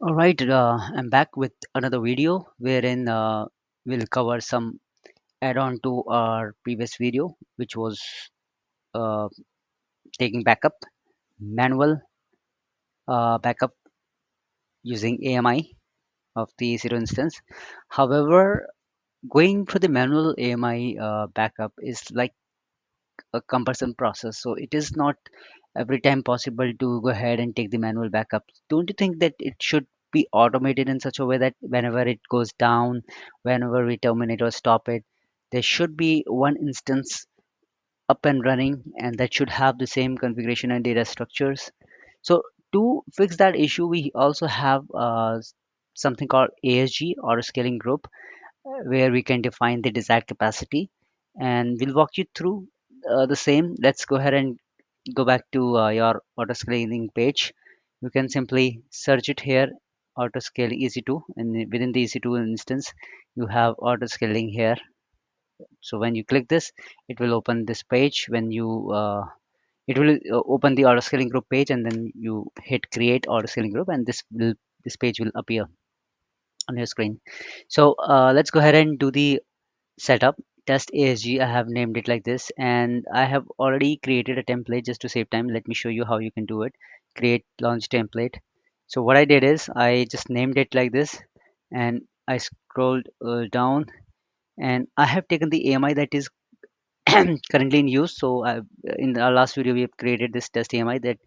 All right, I'm back with another video wherein we'll cover some add-on to our previous video, which was uh, taking backup, manual backup using AMI of the EC2 instance. However, going for the manual AMI backup is like a cumbersome process, so it is not every time possible to go ahead and take the manual backup. Don't you think that it should be automated in such a way that whenever it goes down, whenever we terminate or stop it, there should be one instance up and running, and that should have the same configuration and data structures? So to fix that issue, we also have something called ASG, or scaling group, where we can define the desired capacity, and we'll walk you through the same. Let's go ahead and go back to your auto scaling page. You can simply search it here, auto scale EC2, and within the EC2 instance you have auto scaling here. So when you click this, it will open this page. When you it will open the auto scaling group page, and then you hit create auto scaling group, and this page will appear on your screen. So let's go ahead and do the setup. Test ASG, I have named it like this, and I have already created a template. Just to save time, let me show you how you can do it. Create launch template. So what I did is I just named it like this, and I scrolled down, and I have taken the AMI that is currently in use. So in our last video we have created this test AMI that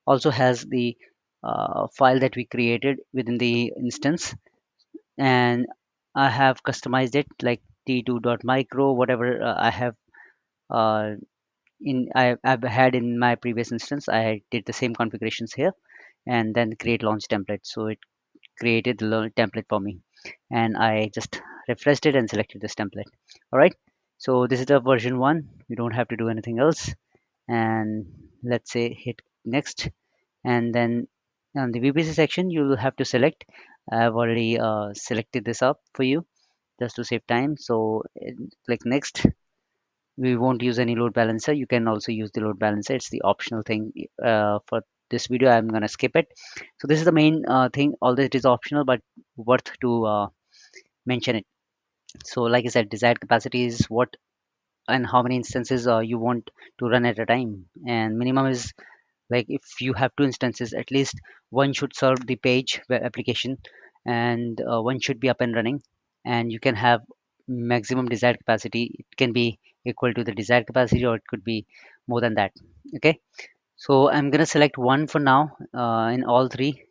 also has the file that we created within the instance, and I have customized it like t2.micro, whatever I have uh, I've had in my previous instance. I did the same configurations here, and then create launch template. So it created the template for me, and I just refreshed it and selected this template. All right. So this is the version one. You don't have to do anything else. And let's say hit next, and then on the VPC section you will have to select. I've already selected this up for you just to save time. So click next. We won't use any load balancer. You can also use the load balancer. It's the optional thing for this video. I'm gonna skip it. So this is the main thing, although it is optional, but worth to mention it. So like I said, desired capacity is what and how many instances you want to run at a time, and minimum is like if you have two instances, at least one should serve the page web application, and one should be up and running. And you can have maximum desired capacity. It can be equal to the desired capacity, or it could be more than that. Okay, so I'm going to select one for now in all three,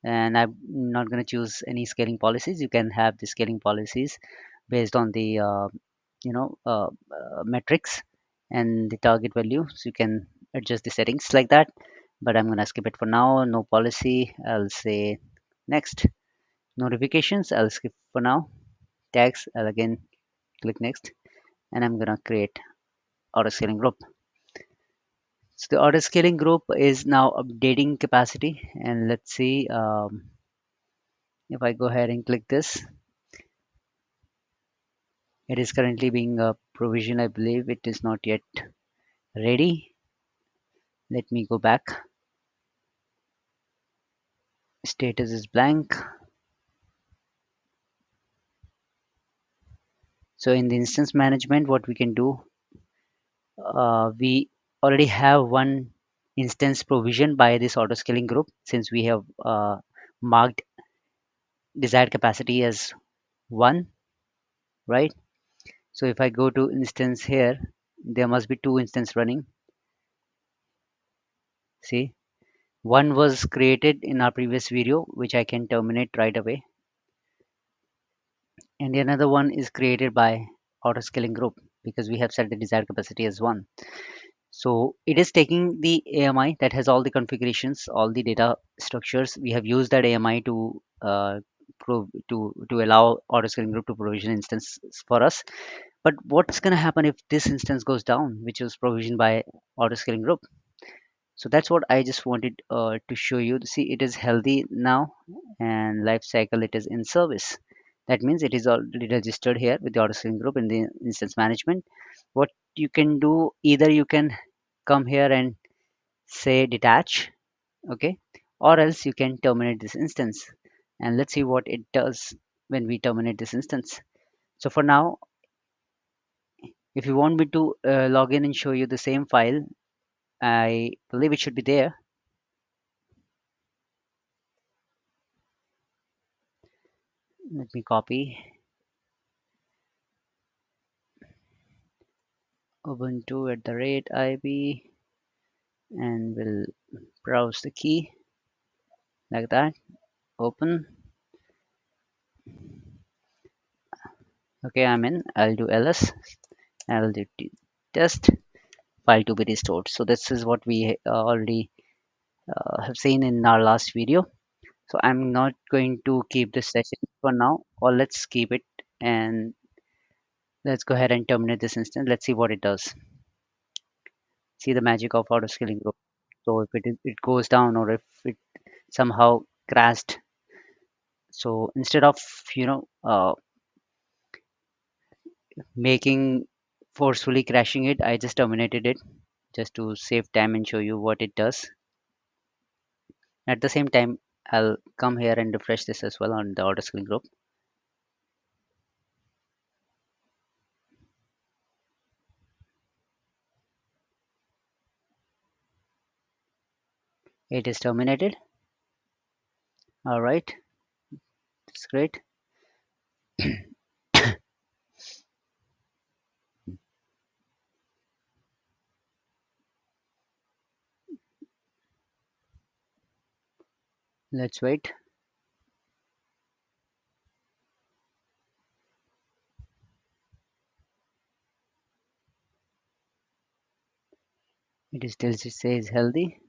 and I'm not going to choose any scaling policies. You can have the scaling policies based on the metrics and the target value, so you can adjust the settings like that. But I'm gonna skip it for now. No policy. I'll say next. Notifications, I'll skip for now. Tags, I'll again click next, and I'm gonna create auto scaling group. So the auto scaling group is now updating capacity, and let's see if I go ahead and click this. It is currently being provisioned. I believe it is not yet ready. Let me go back. Status is blank. So in the instance management, what we can do, we already have one instance provision by this auto scaling group, since we have marked desired capacity as one, right? So if I go to instance here, there must be two instances running. See, one was created in our previous video, which I can terminate right away, and the another one is created by auto scaling group because we have set the desired capacity as one. So it is taking the AMI that has all the configurations, all the data structures. We have used that AMI to to allow autoscaling group to provision instances for us. But what's going to happen if this instance goes down, which was provisioned by autoscaling group? So that's what I just wanted to show you. See, it is healthy now, and life cycle it is in service. That means it is already registered here with the autoscaling group in the instance management. What you can do, either you can come here and say detach, okay, or else you can terminate this instance. and let's see what it does when we terminate this instance. So for now, if you want me to log in and show you the same file, I believe it should be there. Let me copy ubuntu at the rate ib, and we'll browse the key like that. Open. Okay, I'm in. I'll do ls. I'll do test file to be restored. So this is what we already have seen in our last video. So I'm not going to keep this session for now, or let's keep it, and let's go ahead and terminate this instance. Let's see what it does. See the magic of auto scaling group. So if it goes down, or if it somehow crashed, so instead of making forcefully crashing it, I just terminated it just to save time and show you what it does. At the same time, I'll come here and refresh this as well on the auto scaling group. It is terminated. All right, that's great. Let's wait. It is still says healthy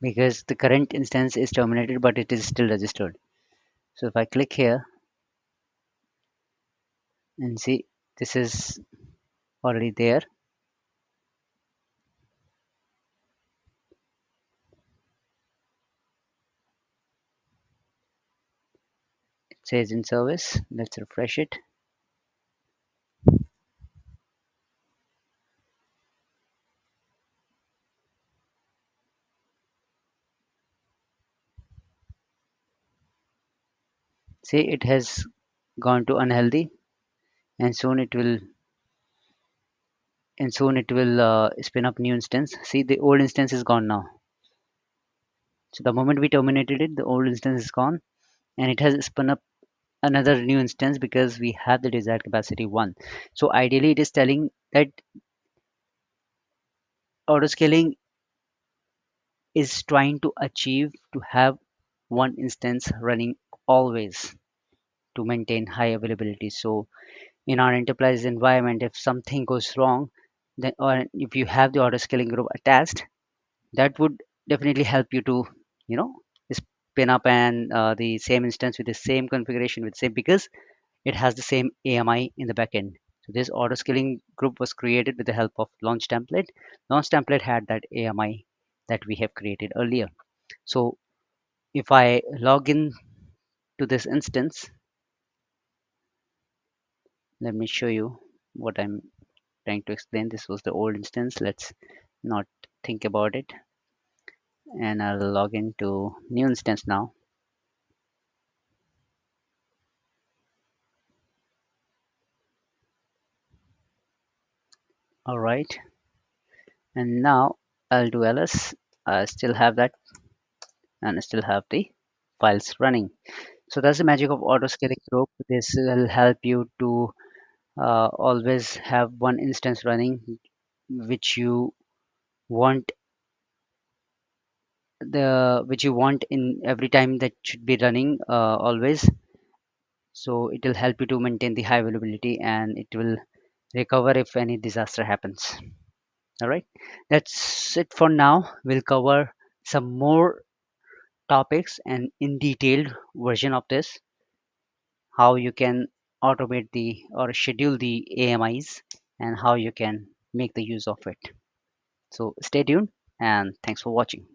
because the current instance is terminated, but it is still registered. So if I click here and see, this is already there. It says in service. Let's refresh it. See, it has gone to unhealthy, and soon it will spin up new instance. See, the old instance is gone now. So the moment we terminated it, the old instance is gone, and it has spun up another new instance because we have the desired capacity 1. So ideally, it is telling that autoscaling is trying to achieve to have one instance running always to maintain high availability. So in our enterprise environment, if something goes wrong, then or if you have the autoscaling group attached, that would definitely help you to you know spin up and the same instance with the same configuration with same, because it has the same AMI in the backend. So this auto scaling group was created with the help of launch template. Launch template had that AMI that we have created earlier. So if I log in to this instance, let me show you what I'm trying to explain. This was the old instance. Let's not think about it, and I'll log into new instance now. All right, and now I'll do ls. I still have that, and I still have the files running. So that's the magic of auto scaling group. This will help you to always have one instance running which you want which you want in every time that should be running always. So it will help you to maintain the high availability, and it will recover if any disaster happens. All right, that's it for now. We'll cover some more topics and in detailed version of this, how you can automate the or schedule the AMIs, and how you can make the use of it. So stay tuned, and thanks for watching.